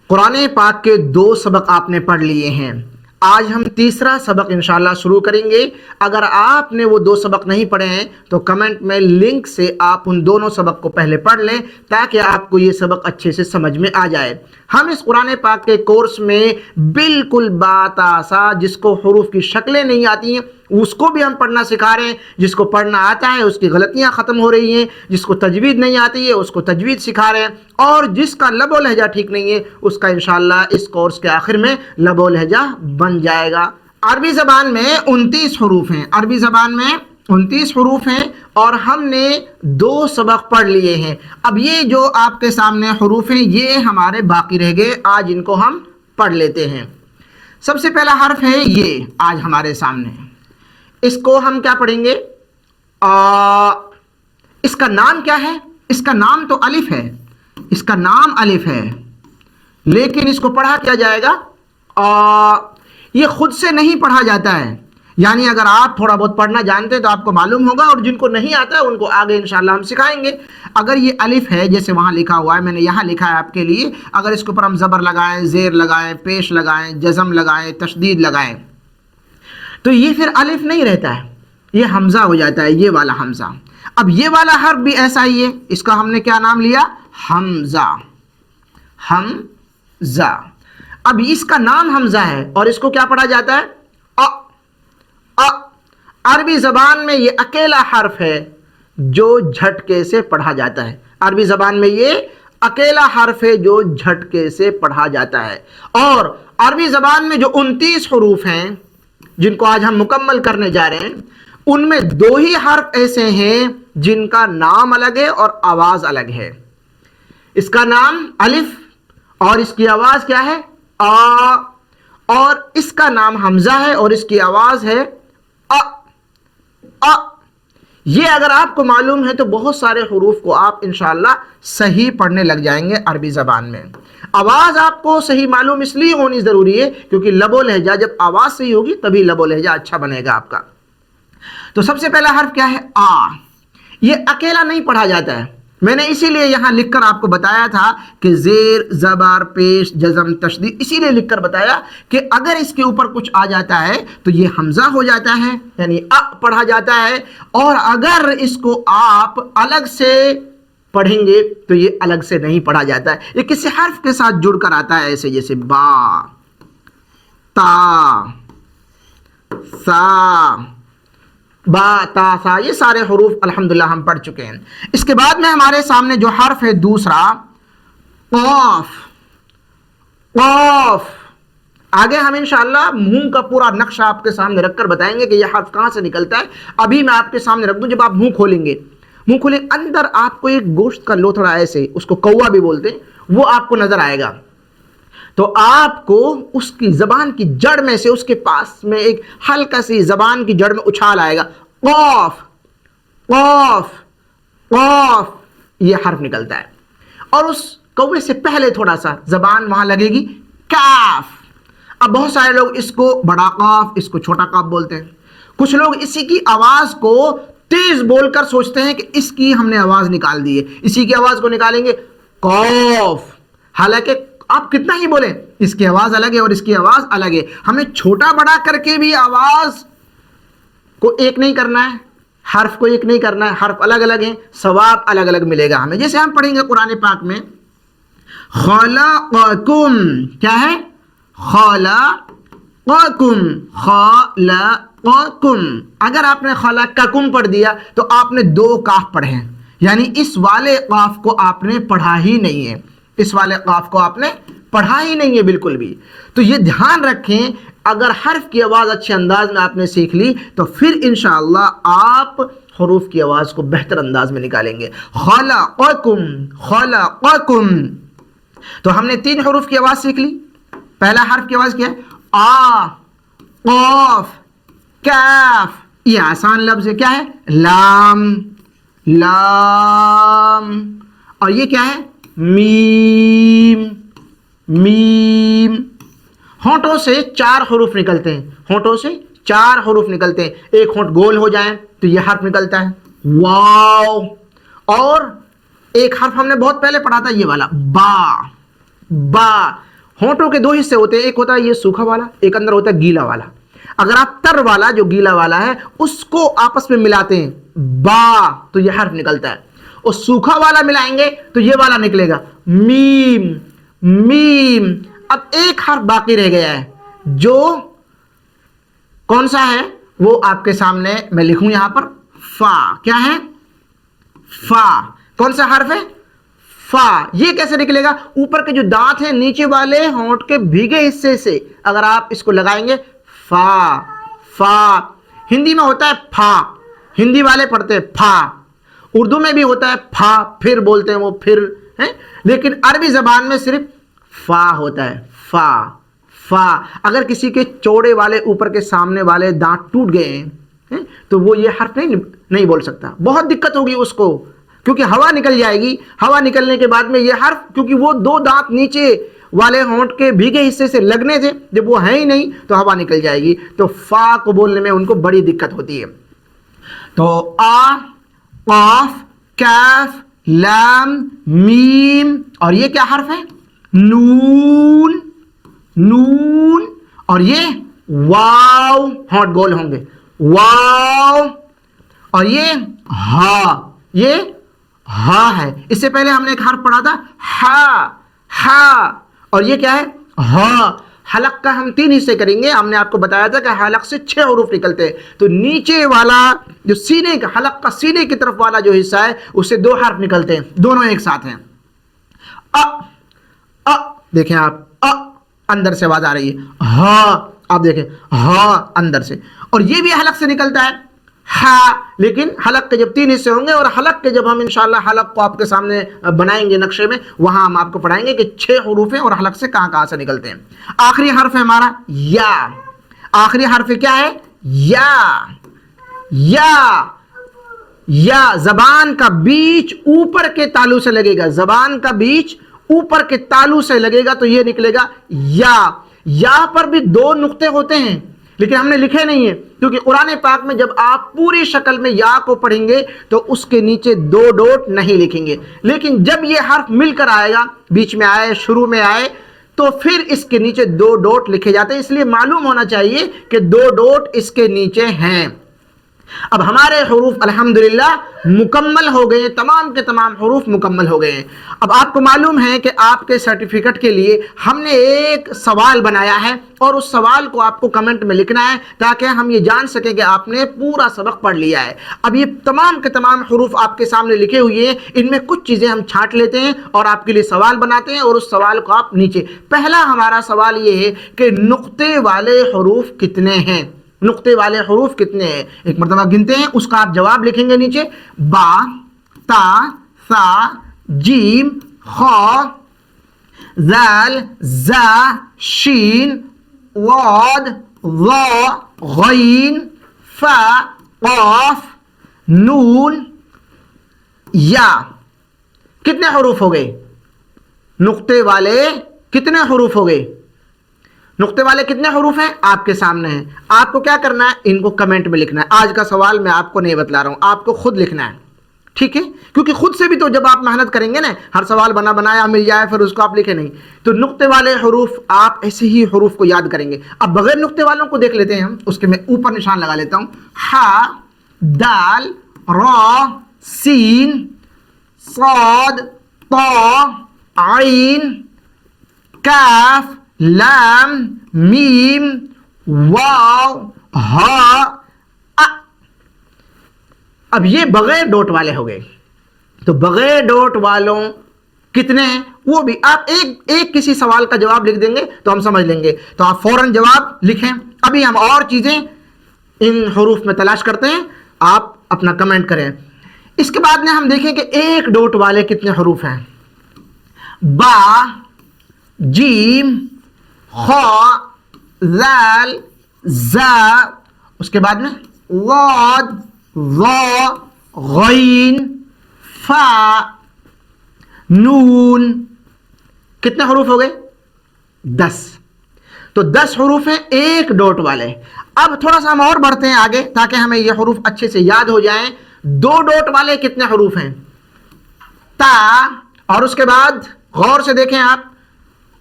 قرآن پاک کے 2 سبق آپ نے پڑھ لیے ہیں. آج ہم تیسرا سبق انشاءاللہ شروع کریں گے. اگر آپ نے وہ 2 سبق نہیں پڑھے ہیں تو کمنٹ میں لنک سے آپ ان دونوں سبق کو پہلے پڑھ لیں تاکہ آپ کو یہ سبق اچھے سے سمجھ میں آ جائے. ہم اس قرآن پاک کے کورس میں بالکل باتاسا جس کو حروف کی شکلیں نہیں آتی ہیں اس کو بھی ہم پڑھنا سکھا رہے ہیں. جس کو پڑھنا آتا ہے اس کی غلطیاں ختم ہو رہی ہیں. جس کو تجوید نہیں آتی ہے اس کو تجوید سکھا رہے ہیں. اور جس کا لب و لہجہ ٹھیک نہیں ہے اس کا انشاءاللہ اس کورس کے آخر میں لب و لہجہ بن جائے گا. عربی زبان میں 29 حروف ہیں. عربی زبان میں 29 حروف ہیں اور ہم نے 2 سبق پڑھ لیے ہیں. اب یہ جو آپ کے سامنے حروف ہیں یہ ہمارے باقی رہ گئے. آج ان کو ہم پڑھ لیتے ہیں. سب سے پہلا حرف ہے یہ آج ہمارے سامنے. اس کو ہم کیا پڑھیں گے؟ اس کا نام کیا ہے؟ اس کا نام تو الف ہے. اس کا نام الف ہے لیکن اس کو پڑھا کیا جائے گا؟ یہ خود سے نہیں پڑھا جاتا ہے. یعنی اگر آپ تھوڑا بہت پڑھنا جانتے ہیں تو آپ کو معلوم ہوگا اور جن کو نہیں آتا ہے ان کو آگے انشاءاللہ ہم سکھائیں گے. اگر یہ الف ہے جیسے وہاں لکھا ہوا ہے میں نے یہاں لکھا ہے آپ کے لیے. اگر اس کے اوپر ہم زبر لگائیں، زیر لگائیں، پیش لگائیں، جزم لگائیں، تشدید لگائیں تو یہ پھر الف نہیں رہتا ہے، یہ حمزہ ہو جاتا ہے. یہ والا حمزہ. اب یہ والا حرف بھی ایسا ہی ہے. اس کا ہم نے کیا نام لیا؟ حمزہ. حمزہ. اب اس کا نام حمزہ ہے اور اس کو کیا پڑھا جاتا ہے؟ عربی زبان میں یہ اکیلا حرف ہے جو جھٹکے سے پڑھا جاتا ہے. عربی زبان میں یہ اکیلا حرف ہے جو جھٹکے سے پڑھا جاتا ہے. اور عربی زبان میں جو 29 حروف ہیں جن کو آج ہم مکمل کرنے جا رہے ہیں ان میں 2 ہی حرف ایسے ہیں جن کا نام الگ ہے اور آواز الگ ہے. اس کا نام الف اور اس کی آواز کیا ہے؟ اور اس کا نام حمزہ ہے اور اس کی آواز ہے یہ اگر آپ کو معلوم ہے تو بہت سارے حروف کو آپ انشاءاللہ صحیح پڑھنے لگ جائیں گے. عربی زبان میں آواز آپ کو صحیح معلوم اس لیے ہونی ضروری ہے کیونکہ لب و لہجہ جب آواز صحیح ہوگی تبھی لب و لہجہ اچھا بنے گا آپ کا. تو سب سے پہلا حرف کیا ہے؟ یہ اکیلا نہیں پڑھا جاتا ہے. میں نے اسی لیے یہاں لکھ کر آپ کو بتایا تھا کہ زیر، زبر، پیش، جزم، تشدید اسی لیے لکھ کر بتایا کہ اگر اس کے اوپر کچھ آ جاتا ہے تو یہ حمزہ ہو جاتا ہے یعنی پڑھا جاتا ہے. اور اگر اس کو آپ الگ سے پڑھیں گے تو یہ الگ سے نہیں پڑھا جاتا ہے. یہ کسی حرف کے ساتھ جڑ کر آتا ہے ایسے جیسے با، تا، سا، با، تا، سا. یہ سارے حروف الحمدللہ ہم پڑھ چکے ہیں. اس کے بعد میں ہمارے سامنے جو حرف ہے دوسرا قاف. قاف. آگے ہم انشاءاللہ منہ کا پورا نقشہ آپ کے سامنے رکھ کر بتائیں گے کہ یہ حرف کہاں سے نکلتا ہے. ابھی میں آپ کے سامنے رکھ دوں. جب آپ منہ کھولیں گے اندر آپ کو ایک گوشت کا لوتھڑا ایسے اس کو کوا بھی بولتے ہیں وہ آپ کو نظر آئے گا. تو آپ کو اس کی زبان کی جڑ میں سے اس کے پاس میں ایک ہلکا سی زبان کی جڑ میں اچھال آئے گا. قاف، قاف، قاف. یہ حرف نکلتا ہے. اور اس کوے سے پہلے تھوڑا سا زبان وہاں لگے گی کاف. اب بہت سارے لوگ اس کو بڑا قاف، اس کو چھوٹا قاف بولتے ہیں. کچھ لوگ اسی کی آواز کو تیز بول کر سوچتے ہیں کہ اس کی ہم نے آواز نکال دی ہے، اسی کی آواز کو نکالیں گے قاف. حالانکہ آپ کتنا ہی بولیں اس کی آواز الگ ہے اور اس کی آواز الگ ہے. ہمیں چھوٹا بڑا کر کے بھی آواز کو ایک نہیں کرنا ہے، حرف کو ایک نہیں کرنا ہے. حرف الگ الگ ہیں، ثواب الگ الگ ملے گا ہمیں. جیسے ہم پڑھیں گے قرآن پاک میں خلقکم. کیا ہے؟ خلقکم. خلقکم. اگر آپ نے خلقکم پڑھ دیا تو آپ نے 2 قاف پڑھے ہیں یعنی اس والے قاف کو آپ نے پڑھا ہی نہیں ہے. اس والے قاف کو آپ نے پڑھا ہی نہیں ہے بالکل بھی. تو یہ دھیان رکھیں اگر حرف کی آواز اچھے انداز میں آپ نے سیکھ لی تو پھر انشاءاللہ آپ حروف کی آواز کو بہتر انداز میں نکالیں گے. خلقکم، خلقکم. تو ہم نے 3 حروف کی آواز سیکھ لی. پہلا حرف کی آواز کیا ہے؟ قاف، کاف. یہ آسان لفظ ہے. کیا ہے؟ لام، لام. اور یہ کیا ہے؟ میم، میم. ہونٹوں سے 4 حروف نکلتے ہیں. ہونٹوں سے 4 حروف نکلتے ہیں. ایک ہونٹ گول ہو جائیں تو یہ حرف نکلتا ہے واو. اور ایک حرف ہم نے بہت پہلے پڑھا تھا یہ والا با. با. ہونٹوں کے دو حصے ہوتے ہیں, ایک ہوتا ہے یہ سوکھا والا, ایک اندر ہوتا ہے گیلا والا. اگر آپ تر والا جو گیلا والا ہے اس کو آپس میں ملاتے ہیں با تو یہ حرف نکلتا ہے, اور سوکھا والا ملائیں گے تو یہ والا نکلے گا میم میم. اب ایک حرف باقی رہ گیا ہے جو کون سا ہے, وہ آپ کے سامنے میں لکھوں یہاں پر, فا. کیا ہے؟ فا. کون سا حرف ہے؟ فا. یہ کیسے نکلے گا؟ اوپر کے جو دانت ہیں نیچے والے ہونٹ کے بھیگے حصے سے اگر آپ اس کو لگائیں گے فا فا. ہندی میں ہوتا ہے پھا, ہندی والے پڑھتے ہیں پھا, اردو میں بھی ہوتا ہے پھا, پھر بولتے ہیں وہ پھر ہیں, لیکن عربی زبان میں صرف فا ہوتا ہے, فا فا. اگر کسی کے چوڑے والے اوپر کے سامنے والے دانت ٹوٹ گئے ہیں تو وہ یہ حرف نہیں بول سکتا, بہت دقت ہوگی اس کو, کیونکہ ہوا نکل جائے گی. ہوا نکلنے کے بعد میں یہ حرف, کیونکہ وہ دو دانت نیچے والے ہونٹ کے بھیگے حصے سے لگنے تھے, جب وہ ہے ہی نہیں تو ہوا نکل جائے گی, تو فا کو بولنے میں ان کو بڑی دقت ہوتی ہے. تو آ, قاف, کاف, لام, میم, اور یہ کیا حرف ہے؟ نون نون. اور یہ واو, ہونٹ گول ہوں گے, واو. اور یہ ہا, یہ ہا ہے. اس سے پہلے ہم نے ایک حرف پڑھا تھا ہا ہا, اور یہ کیا ہے؟ ہا. حلق کا ہم 3 حصے کریں گے. ہم نے آپ کو بتایا تھا کہ حلق سے 6 حروف نکلتے ہیں, تو نیچے والا جو سینے کا, حلق کا سینے کی طرف والا جو حصہ ہے اس سے 2 حرف نکلتے ہیں, دونوں ایک ساتھ ہیں. ا دیکھیں آپ, اندر سے آواز آ رہی ہے, ہا آپ دیکھیں, ہا اندر سے. اور یہ بھی حلق سے نکلتا ہے ہا, لیکن حلق کے جب 3 حصے ہوں گے, اور حلق کے جب ہم انشاءاللہ حلق کو آپ کے سامنے بنائیں گے نقشے میں, وہاں ہم آپ کو پڑھائیں گے کہ 6 حروف ہیں اور حلق سے کہاں سے نکلتے ہیں. آخری حرف ہے ہمارا یا. آخری حرف کیا ہے؟ یا. یا یا زبان کا بیچ اوپر کے تالو سے لگے گا, زبان کا بیچ اوپر کے تالو سے لگے گا تو یہ نکلے گا یا. یا پر بھی 2 نقطے ہوتے ہیں لیکن ہم نے لکھے نہیں ہیں, کیونکہ قرآن پاک میں جب آپ پوری شکل میں یا کو پڑھیں گے تو اس کے نیچے 2 ڈوٹ نہیں لکھیں گے, لیکن جب یہ حرف مل کر آئے گا, بیچ میں آئے, شروع میں آئے, تو پھر اس کے نیچے 2 ڈوٹ لکھے جاتے ہیں. اس لیے معلوم ہونا چاہیے کہ 2 ڈوٹ اس کے نیچے ہیں. اب ہمارے حروف الحمدللہ مکمل ہو گئے, تمام کے تمام حروف مکمل ہو گئے ہیں. اب آپ کو معلوم ہے کہ آپ کے سرٹیفکیٹ کے لیے ہم نے ایک سوال بنایا ہے, اور اس سوال کو آپ کو کمنٹ میں لکھنا ہے تاکہ ہم یہ جان سکیں کہ آپ نے پورا سبق پڑھ لیا ہے. اب یہ تمام کے تمام حروف آپ کے سامنے لکھے ہوئے ہیں, ان میں کچھ چیزیں ہم چھانٹ لیتے ہیں اور آپ کے لیے سوال بناتے ہیں, اور اس سوال کو آپ نیچے, پہلا ہمارا سوال یہ ہے کہ نقطے والے حروف کتنے ہیں؟ نقطے والے حروف کتنے ہیں؟ ایک مرتبہ گنتے ہیں, اس کا آپ جواب لکھیں گے نیچے. با, تا, ثا, جیم, خا, ذال, زا, شین, واد, ظا, غین, فا, قاف, نون, یا. کتنے حروف ہو گئے؟ نقطے والے کتنے حروف ہو گئے؟ نقطے والے کتنے حروف ہیں آپ کے سامنے ہیں. آپ کو کیا کرنا ہے؟ ان کو کمنٹ میں لکھنا ہے. آج کا سوال میں آپ کو نہیں بتلا رہا ہوں, آپ کو خود لکھنا ہے, ٹھیک ہے؟ کیونکہ خود سے بھی تو جب آپ محنت کریں گے نا, ہر سوال بنایا مل جائے پھر اس کو آپ لکھیں نہیں, تو نقطے والے حروف آپ ایسے ہی حروف کو یاد کریں گے. اب بغیر نقطے والوں کو دیکھ لیتے ہیں ہم, اس کے میں اوپر نشان لگا لیتا ہوں. ہا, دال, را, سین, صاد, طا, عین, کاف, لام, میم, واو, ہا, ا. اب یہ بغیر ڈوٹ والے ہو گئے. تو بغیر ڈوٹ والوں کتنے ہیں وہ بھی آپ ایک کسی سوال کا جواب لکھ دیں گے تو ہم سمجھ لیں گے. تو آپ فوراً جواب لکھیں. ابھی ہم اور چیزیں ان حروف میں تلاش کرتے ہیں, آپ اپنا کمنٹ کریں. اس کے بعد میں ہم دیکھیں کہ ایک ڈوٹ والے کتنے حروف ہیں. با, جیم, خا, ذال, زا, اس کے بعد میں واد, ظا, غین, فا, نون. کتنے حروف ہو گئے؟ 10. تو 10 حروف ہیں ایک ڈوٹ والے. اب تھوڑا سا ہم اور بڑھتے ہیں آگے تاکہ ہمیں یہ حروف اچھے سے یاد ہو جائیں. 2 ڈوٹ والے کتنے حروف ہیں؟ تا, اور اس کے بعد غور سے دیکھیں آپ,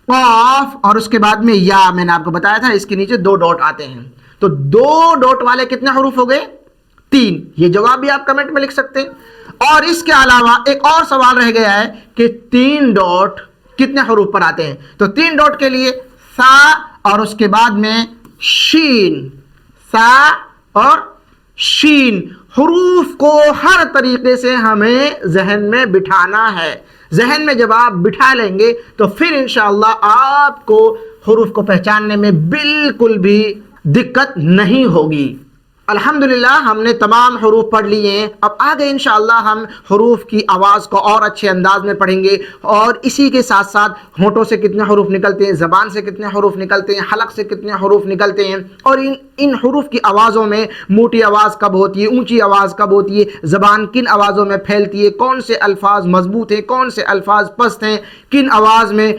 قاف اور اس کے بعد میں یا، میں نے آپ کو بتایا تھا اس کے نیچے 2 ڈاٹ آتے ہیں، تو 2 ڈاٹ والے کتنے حروف ہو گئے؟ 3۔ یہ جواب بھی آپ کمنٹ میں لکھ سکتے ہیں۔ اور اس کے علاوہ ایک اور سوال رہ گیا ہے کہ 3 ڈاٹ کتنے حروف پر آتے ہیں؟ تو 3 ڈاٹ کے لیے سا اور اس کے بعد میں شین، سا اور شین حروف کو ہر طریقے سے ہمیں ذہن میں بٹھانا ہے۔ ذہن میں جب آپ بٹھا لیں گے تو پھر انشاءاللہ آپ کو حروف کو پہچاننے میں بالکل بھی دقت نہیں ہوگی۔ الحمدللہ ہم نے تمام حروف پڑھ لیے ہیں، اب آگے انشاءاللہ ہم حروف کی آواز کو اور اچھے انداز میں پڑھیں گے، اور اسی کے ساتھ ساتھ ہونٹوں سے کتنے حروف نکلتے ہیں، زبان سے کتنے حروف نکلتے ہیں، حلق سے کتنے حروف نکلتے ہیں، اور ان حروف کی آوازوں میں موٹی آواز کب ہوتی ہے، اونچی آواز کب ہوتی ہے، زبان کن آوازوں میں پھیلتی ہے، کون سے الفاظ مضبوط ہیں، کون سے الفاظ پست ہیں، کن آواز میں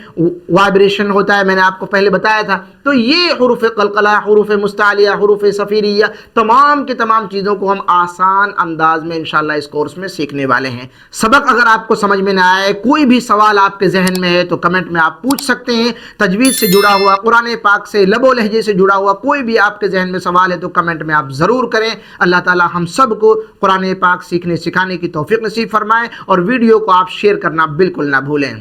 وائبریشن ہوتا ہے، میں نے آپ کو پہلے بتایا تھا۔ تو یہ حروف قلقلہ، حروف مستعلیہ، حروف صفیریہ، تمام کی تمام چیزوں کو ہم آسان انداز میں انشاءاللہ اس کورس میں سیکھنے والے ہیں۔ سبق اگر آپ کو سمجھ میں نہ آئے، کوئی بھی سوال آپ کے ذہن میں ہے تو کمنٹ میں آپ پوچھ سکتے ہیں۔ تجوید سے جڑا ہوا، قرآن پاک سے لب و لہجے سے جڑا ہوا کوئی بھی آپ کے ذہن میں سوال ہے تو کمنٹ میں آپ ضرور کریں۔ اللہ تعالی ہم سب کو قرآن پاک سیکھنے سکھانے کی توفیق نصیب فرمائے، اور ویڈیو کو آپ شیئر کرنا بالکل نہ بھولیں۔